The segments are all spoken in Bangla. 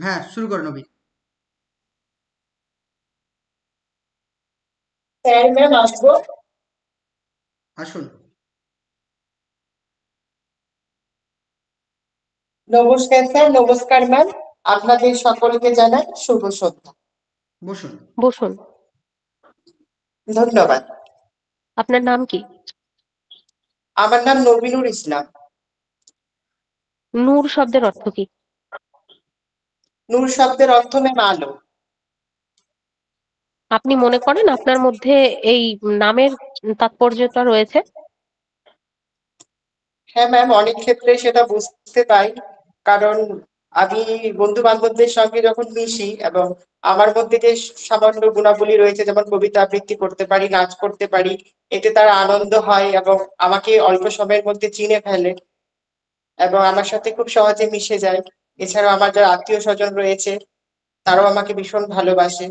হ্যাঁ, শুরু করো নবীন। স্যার ম্যাম আসবো। আসুন। নমস্কার স্যার, নমস্কার ম্যাম। আপনাদের সকলকে জানাই শুভ সন্ধ্যা। বসুন। বসুন। ধন্যবাদ। আপনার নাম কি? আমার নাম নবীনুর ইসলাম। নূর শব্দের অর্থ কি? নূর শব্দের অর্থ ম্যাম আলো। আপনি মনে করেন আপনার মধ্যে এই নামের তাৎপর্যটা রয়েছে? হ্যাঁ ম্যাম, অনেক ক্ষেত্রে সেটা বুঝতে পাই। কারণ আমি বন্ধু বান্ধবদের সঙ্গে যখন মিশি এবং আমার মধ্যে যে সামান্য গুণাবলী রয়েছে, যেমন কবিতা আবৃত্তি করতে পারি, নাচ করতে পারি, এতে তারা আনন্দ হয় এবং আমাকে অল্প সময়ের মধ্যে চিনে ফেলে এবং আমার সাথে খুব সহজে মিশে যায়। এছাড়াও আমার যারা আত্মীয় স্বজন রয়েছে তারাও আমাকে ভীষণ ভালোবাসে।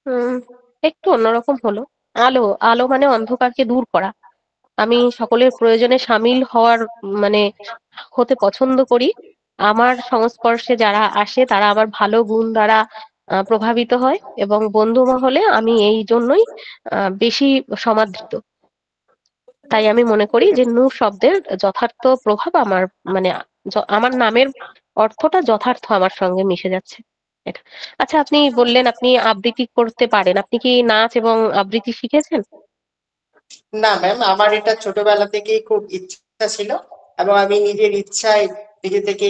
উম একটু অন্যরকম হলো। আলো, আলো মানে অন্ধকারকে দূর করা। আমি সকলের প্রয়োজনে সামিল হওয়ার মানে হতে পছন্দ করি। আমার সংস্পর্শে যারা আসে তারা আমার ভালো গুণ দ্বারা প্রভাবিত হয়, এবং বন্ধু মহলে আমি এই জন্যই বেশি সমাদৃত। তাই আমি মনে করি যে নূর শব্দের যথার্থ প্রভাব আমার মানে আমার নামের অর্থটা যথার্থ আমার সঙ্গে মিশে যাচ্ছে এটা। আচ্ছা, আপনি বললেন আপনি আবৃত্তি করতে পারেন, আপনি কি নাচ এবং আবৃত্তি শিখেছেন? না ম্যাম, আমার এটা ছোটবেলা থেকেই খুব ইচ্ছা ছিল এবং আমি নিজের ইচ্ছায় নিজে থেকে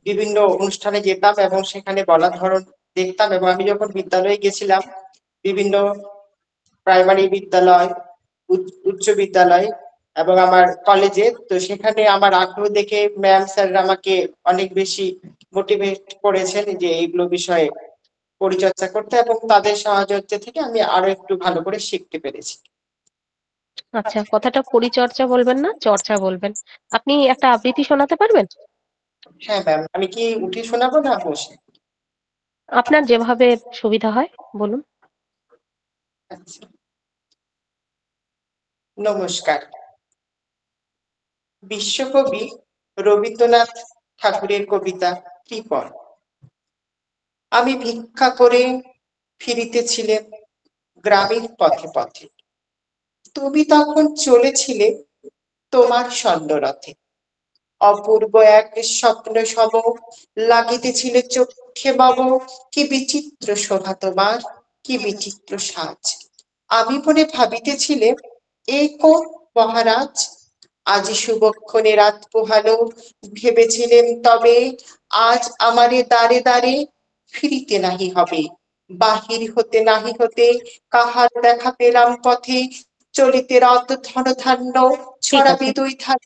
বিভিন্ন অনুষ্ঠানে যেতাম এবং সেখানে বলার ধরন দেখতাম। এবং আমি যখন বিদ্যালয়ে গেছিলাম, বিভিন্ন প্রাইমারি বিদ্যালয়, উচ্চ বিদ্যালয় এবং আমার কলেজে, তো সেখানে আমার আগ্রহ দেখে ম্যাম স্যাররা আমাকে অনেক বেশি মোটিভেট করেছেন যে এইগুলো বিষয়ে পরিচর্যা করতে, এবং তাদের সাহায্য থেকে আমি আরো একটু ভালো করে শিখতে পেরেছি। আচ্ছা, কথাটা পরিচর্যা বলবেন না, চর্চা বলবেন। আপনি একটা আবৃত্তি শোনাতে পারবেন? হ্যাঁ ম্যাম, আমি কি উঠে শোনাবো না বসে? আপনার যেভাবে সুবিধা হয় বলুন। আচ্ছা। নমস্কার। বিশ্বকবি রবীন্দ্রনাথ ঠাকুরের কবিতা কৃপণ। আমি ভিক্ষা করে ফিরিতেছিলেম গ্রামের পথে পথে, তুমি তখন চলেছিলে তোমার স্বর্ণরথে। অপূর্ব এক স্বপ্ন সম লাগিতেছিল চক্ষে মম। কি বিচিত্র শোভা তোমার, কি বিচিত্র সাজ। আমি মনে ভাবিতেছিলে এ কোন মহারাজ। আজি শুভক্ষণে রাত পোহালো, ভেবেছিলেম তবে আজ আমারে দ্বারে দ্বারে ফিরিতে নাহি হবে। বাহির হতে নাহি হতে কাহার দেখা পেলাম পথে, চলিতে রথ ধন ধান্য ঠিক ছড়াবে আছে, দুই ধান।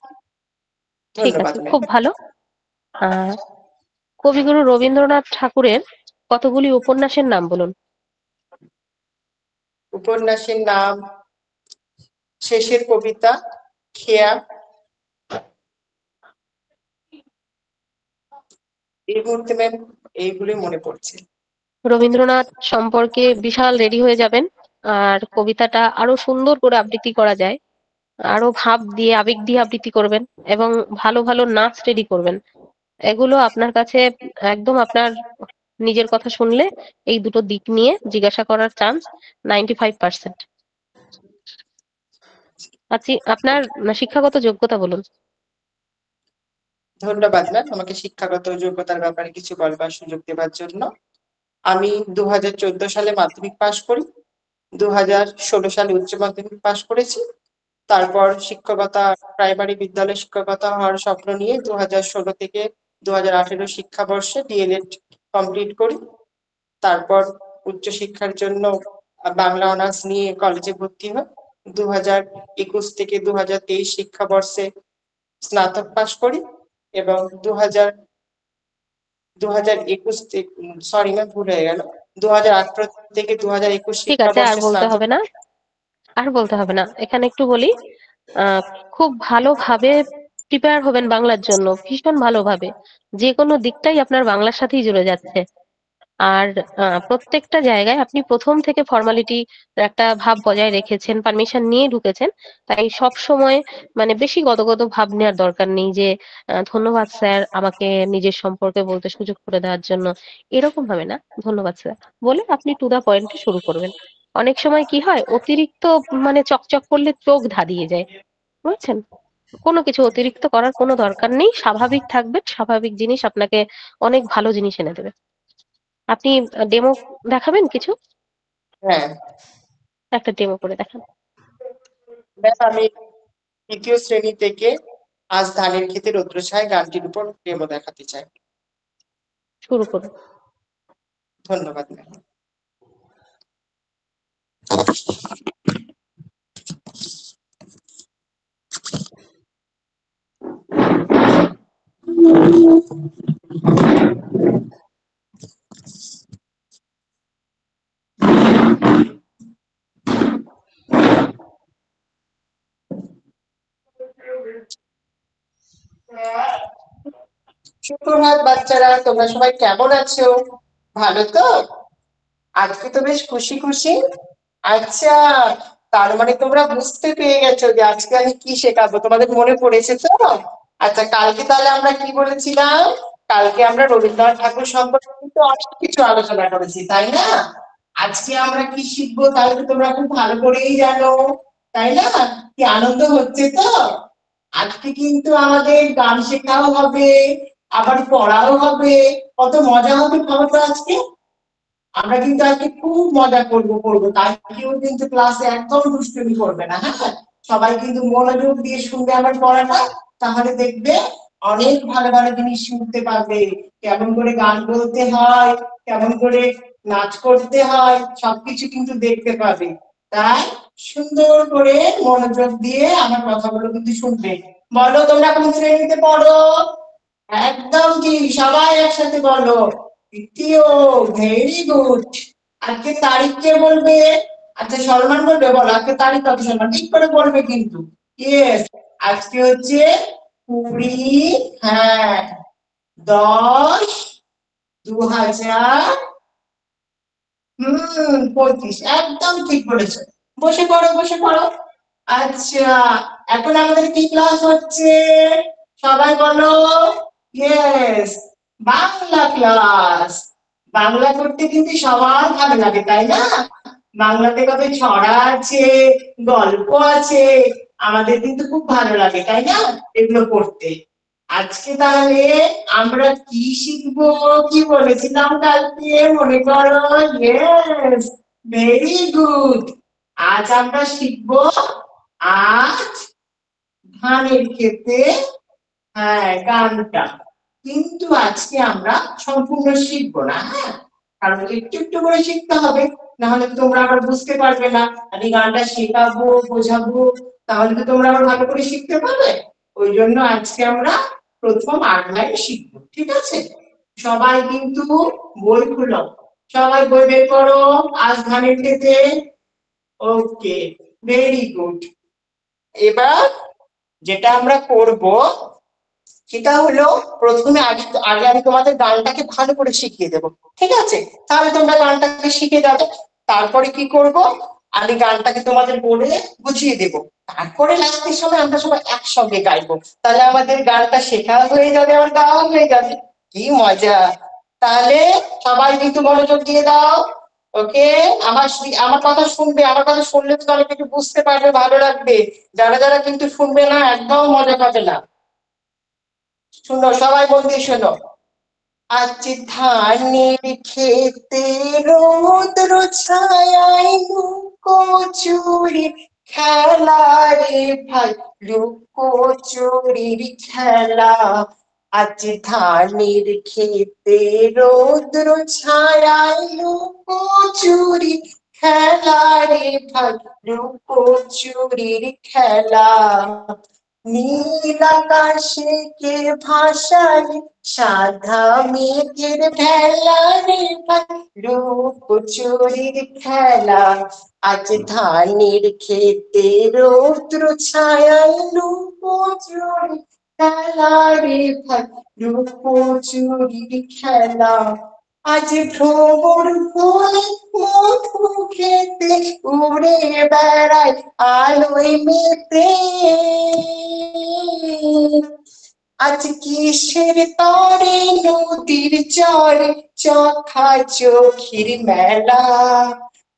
ঠিক ধন্যবাদ আছে, ম্যাম। খুব ভালো। আহ কবিগুরু রবীন্দ্রনাথ ঠাকুরের কতগুলি উপন্যাসের নাম বলুন। উপন্যাসের নাম: শেষের কবিতা, খেয়া। এই মুহূর্তে ম্যাম এইগুলোই মনে পড়ছে। রবীন্দ্রনাথ সম্পর্কে বিশাল রেডি হয়ে যাবেন, আর কবিতাটা আরো সুন্দর করে আবৃত্তি করা যায়, আরো ভাব দিয়ে আবেগ দিয়ে আবৃত্তি করবেন, এবং ভালো ভালো নাচ রেডি করবেন। এগুলো আপনার কাছে একদম আপনার নিজের কথা শুনলে এই দুটো দিক নিয়ে জিজ্ঞাসা করার চান্স 95%। আচ্ছা, আপনার শিক্ষাগত যোগ্যতা বলুন। ধন্যবাদ ম্যাম আমাকে শিক্ষাগত যোগ্যতার ব্যাপারে কিছু বলবার সুযোগ দেওয়ার জন্য। আমি 2014 সালে মাধ্যমিক পাশ করি, 2016 সালে উচ্চ মাধ্যমিক পাশ করেছি। তারপর শিক্ষকতা, প্রাইমারি বিদ্যালয়ে শিক্ষকতা হওয়ার স্বপ্ন নিয়ে 2016 থেকে 2018 শিক্ষাবর্ষে ডিএলএড কমপ্লিট করি। তারপর উচ্চশিক্ষার জন্য বাংলা অনার্স নিয়ে কলেজে ভর্তি হই। 2021 থেকে 2023 শিক্ষাবর্ষে স্নাতক পাশ করি এবং 2021 থেকে, সরি ম্যাম ভুল হয়ে গেল, 2018 থেকে 2021 ঠিক আছে, আর শিক্ষাবর্ষে বলতে স্নাতক। হবে না, আর বলতে হবে না। এখানে একটু বলি, খুব ভালোভাবে প্রিপেয়ার হবেন বাংলার জন্য, ভীষণ ভালোভাবে। যে কোনো দিকটাই আপনার বাংলার সাথেই জুড়ে যাচ্ছে। আর প্রত্যেকটা জায়গায় আপনি প্রথম থেকে ফর্মালিটি একটা ভাব বজায় রেখেছেন, পারমিশন নিয়ে ঢুকেছেন। তাই সব সময় মানে বেশি গদগদ ভাব নেওয়ার দরকার নেই যে ধন্যবাদ স্যার আমাকে নিজের সম্পর্কে বলতে সুযোগ করে দেওয়ার জন্য, এরকম ভাবে না। ধন্যবাদ স্যার বলে আপনি টু দা পয়েন্টে শুরু করবেন। অনেক সময় কি হয়, অতিরিক্ত মানে চকচক করলে চোখ ধাঁধিয়ে যায়, বুঝছেন? কোনো কিছু অতিরিক্ত করার কোনো দরকার নেই, স্বাভাবিক থাকবেন, স্বাভাবিক জিনিস আপনাকে অনেক ভালো জিনিস এনে দেবে। আপনি ডেমো দেখাবেন কিছু? হ্যাঁ একটা ডেমো করে দেখান। ম্যাম, আমি তৃতীয় শ্রেণী থেকে আজ ধানের ক্ষেতে রৌদ্র ছায় গানটির উপর ডেমো দেখাতে চাই। শুরু করুন। ধন্যবাদ ম্যাম। সুপ্রভাত বাচ্চারা, তোমরা সবাই কেমন আছো? ভালো তো? আজকে তো বেশ খুশি খুশি। আচ্ছা, তার মানে তোমরা বুঝতে পেরে গেছো যে আজকে আমি কি শেখাবো, তোমাদের মনে পড়েছে তো? আচ্ছা, কালকে তাহলে আমরা কি বলেছিলাম? কালকে আমরা রবীন্দ্রনাথ ঠাকুর সম্পর্কে কিন্তু অনেক কিছু আলোচনা করেছি, তাই না? আজকে আমরা কি শিখবো তাহলে তো তোমরা খুব ভালো করেই জানো, তাই না? কি আনন্দ হচ্ছে তো? আজকে কিন্তু আমাদের গান শেখাও হবে, আবার পড়াও হবে। কত মজা হবে ভাবো তো আজকে। আমরা কিন্তু আজকে খুব মজা করবো তাই কেউ কিন্তু ক্লাসে একদম দুষ্টুমি করবে না, হ্যাঁ? সবাই কিন্তু মনোযোগ দিয়ে শুনবে আমার পড়াটা, তাহলে দেখবে অনেক ভালো ভালো জিনিস শুনতে পারবে। কেমন করে গান বলতে হয়, কেমন করে নাচ করতে হয়, সবকিছু কিন্তু দেখতে পাবে। তাই সুন্দর করে মনোযোগ দিয়ে আমার কথাগুলো কিন্তু শুনবে। বলো তোমরা কোন শ্রেণীতে পড়ো? একদম কি, সবাই একসাথে বলো। তৃতীয়। Very good. আজকে তারিখ কে বলবে? আচ্ছা, সলমান বলবে। বলো আজকে তারিখ কত? সলমান ঠিক করে বলবে কিন্তু। ইয়েস, আজকে হচ্ছে 20, হ্যাঁ, 10, 2025। একদম ঠিক বলেছো। বসে পড়ো, বসে পড়ো। আচ্ছা, এখন আমাদের কি ক্লাস হচ্ছে? সবাই বলো। Yes, Bangla class. বাংলা করতে কিন্তু সবার ভালো লাগে, তাই না? বাংলাতে কত ছড়া আছে, গল্প আছে, আমাদের কিন্তু খুব ভালো লাগে, তাই না, এগুলো পড়তে? আজকে তাহলে আমরা কি শিখবো, কি বলেছিলাম কালকে, মনে করো? Yes, very good. আজ আমরা শিখবো, আজ ধানের ক্ষেতে, হ্যাঁ, গানটা। কিন্তু আজকে আমরা সম্পূর্ণ শিখবো না, হ্যাঁ, কারণ একটু একটু করে শিখতে হবে, না হলে তো তোমরা আবার বুঝতে পারবে না। আমি গানটা শেখাবো, বোঝাবো, তাহলে তো তোমরা আবার ভালো করে শিখতে পারবে। ওই জন্য আজকে আমরা প্রথম 8 লাইন শিখবো, ঠিক আছে? সবাই কিন্তু বই খুলো, সবাই বই বের করো। আজ ধানের ক্ষেতে। ওকে, ভেরি গুড। এবার যেটা আমরা করব সেটা হলো, প্রথমে আগে আগে আমি তোমাদের গানটাকে ভালো করে শিখিয়ে দেবো, ঠিক আছে? তাহলে তোমরা গানটাকে শিখে যাবে। তারপরে কি করব, আমি গানটাকে তোমাদের বলে বুঝিয়ে দেব। তারপরে লাস্টের সময় আমরা সবাই একসঙ্গে গাইবো। তাহলে আমাদের গানটা শেখা হয়ে যাবে, আর গাওয়া হয়ে যাবে। কি মজা! তাহলে সবাই কিন্তু মনোযোগ দিয়ে দাও। ওকে, আমার কথা শুনবে, আমার কথা শুনলে তো অনেক কিছু বুঝতে পারবে, ভালো লাগবে। যারা যারা কিন্তু শুনবে না, একদম মজা পাবে না। শোনো, সবাই মন দিয়ে শোনো। আজ ধানের ক্ষেতে রৌদ্র ছায়ায় লুকোচুরির খেলা রে ভাই, লুকোচুরির খেলা। আজ ধানের ক্ষেতে রৌদ্র ছায়ায় লুকোচুরি খেলা রে ভাই, লুকোচুরির খেলা। নীল আকাশে কে ভাসায় সাদা মেঘের ভেলা রে ভাই, লুকোচুরির খেলা। আজ ধানের ক্ষেতে রৌদ্র ছায়ায় লুকোচুরি খেলা রে ভাই, লুকোচুরির খেলা। আজ ভ্রমর বলে মধু খেতে উড়ে বেড়ায় আলোয় মেতে। আজ কিসের তরে নদীর চরে চোখা চোখির মেলা।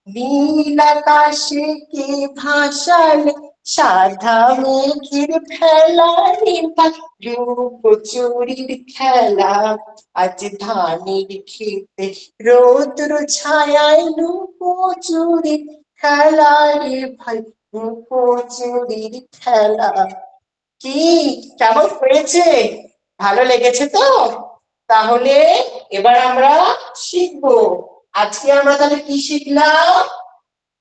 নীল আকাশে কে ভাসালে সাদা মেঘের ফেলা। রূপ চুরির খেলা। আজ ধানের খেতে রৌদ্র ছায়ায় লুকোচুরির খেলা রে ভাই, লুকোচুরির খেলা। কি কেমন হয়েছে? ভালো লেগেছে তো? তাহলে এবার আমরা শিখবো। আজকে আমরা তাহলে কি শিখলাম?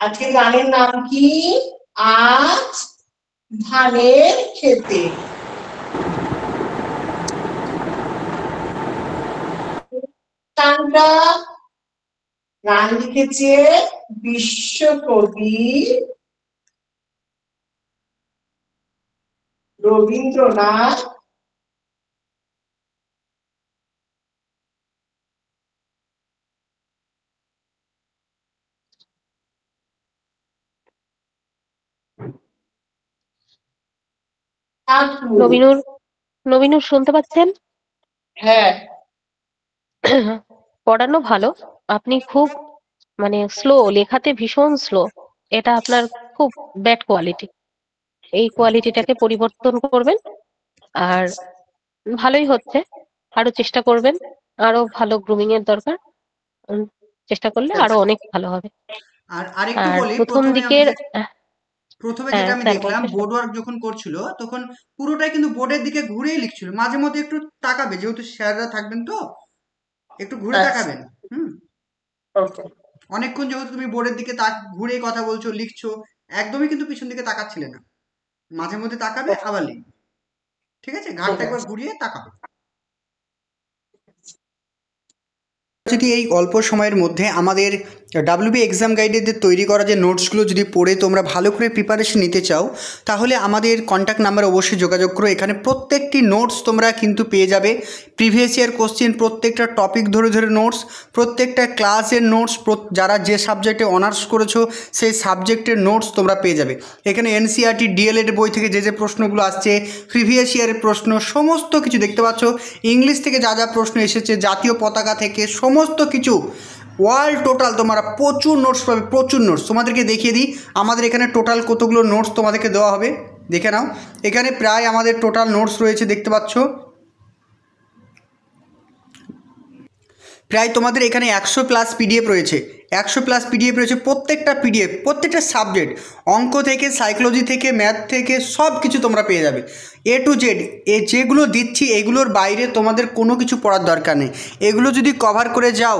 আজকে গানের নাম কি? আজ ধানের খেতে। গানটা গান লিখেছে বিশ্বকবি রবীন্দ্রনাথ ঠাকুর। নবীনুর শুনতে পাচ্ছেন? হ্যাঁ, পড়ানো ভালো, আপনি খুব মানে স্লো, লেখাতে ভীষণ স্লো। এটা আপনার খুব ব্যাড কোয়ালিটি। এই কোয়ালিটিটাকে পরিবর্তন করবেন। আর ভালোই হচ্ছে, আরো চেষ্টা করবেন। আরো ভালো গ্রুমিং এর দরকার। চেষ্টা করলে আরো অনেক ভালো হবে। আর আরেকটু আর বলি, প্রথম দিকের প্রথমে হ্যাঁ যেটা আমি স্যার দেখলাম, বলতে বোর্ড ওয়ার্ক যখন করছিল তখন পুরোটাই কিন্তু বোর্ডের দিকে ঘুরেই লিখছিল। মাঝে মধ্যে একটু তাকাবে, যেহেতু স্যাররা থাকবেন তো একটু ঘুরে আচ্ছা, তাকাবেন। হুম। ওকে, অনেকক্ষণ যেহেতু তুমি বোর্ডের দিকে ঘুরেই কথা বলছো, লিখছো, একদমই কিন্তু পিছন দিকে তাকাচ্ছিলে না। মাঝে মধ্যে তাকাবে, আবার লিখবে। ঠিক আছে, ঠিক ঘাটটা একবার আছে। ঘুরিয়ে তাকাবে। যদি এই অল্প সময়ের মধ্যে আমাদের ডাব্লিউবি এক্সাম গাইডের তৈরি করা যে নোটসগুলো যদি পড়ে তোমরা ভালো করে প্রিপারেশন নিতে চাও, তাহলে আমাদের কন্ট্যাক্ট নাম্বারে অবশ্যই যোগাযোগ করো। এখানে প্রত্যেকটি নোটস তোমরা কিন্তু পেয়ে যাবে। প্রিভিয়াস ইয়ার কোশ্চেন, প্রত্যেকটা টপিক ধরে ধরে নোটস, প্রত্যেকটা ক্লাসের নোটস, যারা যে সাবজেক্টে অনার্স করেছো সেই সাবজেক্টের নোটস তোমরা পেয়ে যাবে। এখানে এনসিইআরটি ডিএলএড বই থেকে যে যে প্রশ্নগুলো আসছে, প্রিভিয়াস ইয়ারের প্রশ্ন, সমস্ত কিছু দেখতে পাচ্ছ। ইংলিশ থেকে যা যা প্রশ্ন এসেছে, জাতীয় পতাকা থেকে সমস্ত কিছু, ওয়ার্ল্ড টোটাল তোমরা প্রচুর নোটস পাবে, প্রচুর নোটস। তোমাদেরকে দেখিয়ে দিই আমাদের এখানে টোটাল কতগুলো নোটস তোমাদেরকে দেওয়া হবে, দেখে নাও। এখানে প্রায় আমাদের টোটাল নোটস রয়েছে, দেখতে পাচ্ছ প্রায় তোমাদের এখানে 100+ পিডিএফ রয়েছে। 100+ পিডিএফ রয়েছে। প্রত্যেকটা পিডিএফ, প্রত্যেকটা সাবজেক্ট, অঙ্ক থেকে, সাইকোলজি থেকে, ম্যাথ থেকে সব কিছু তোমরা পেয়ে যাবে। এ টু জেড যেগুলো দিচ্ছি এগুলোর বাইরে তোমাদের কোনো কিছু পড়ার দরকার নেই। এগুলো যদি কভার করে যাও,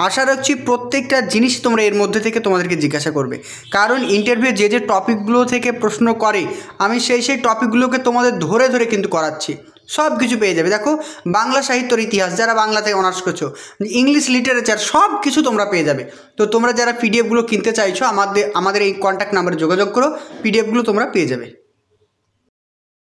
আশা রাখছি প্রত্যেকটা জিনিস তোমরা এর মধ্যে থেকে তোমাদেরকে জিজ্ঞাসা করবে। কারণ ইন্টারভিউ যে যে টপিকগুলো থেকে প্রশ্ন করে, আমি সেই টপিকগুলোকে তোমাদের ধরে ধরে কিন্তু করাচ্ছি। সব কিছু পেয়ে যাবে। দেখো, বাংলা সাহিত্যর ইতিহাস, যারা বাংলাতে অনার্স করছো, ইংলিশ লিটারেচার, সব কিছু তোমরা পেয়ে যাবে। তো তোমরা যারা পিডিএফগুলো কিনতে চাইছো, আমাদের এই কন্ট্যাক্ট নাম্বারে যোগাযোগ করো, পিডিএফগুলো তোমরা পেয়ে যাবে।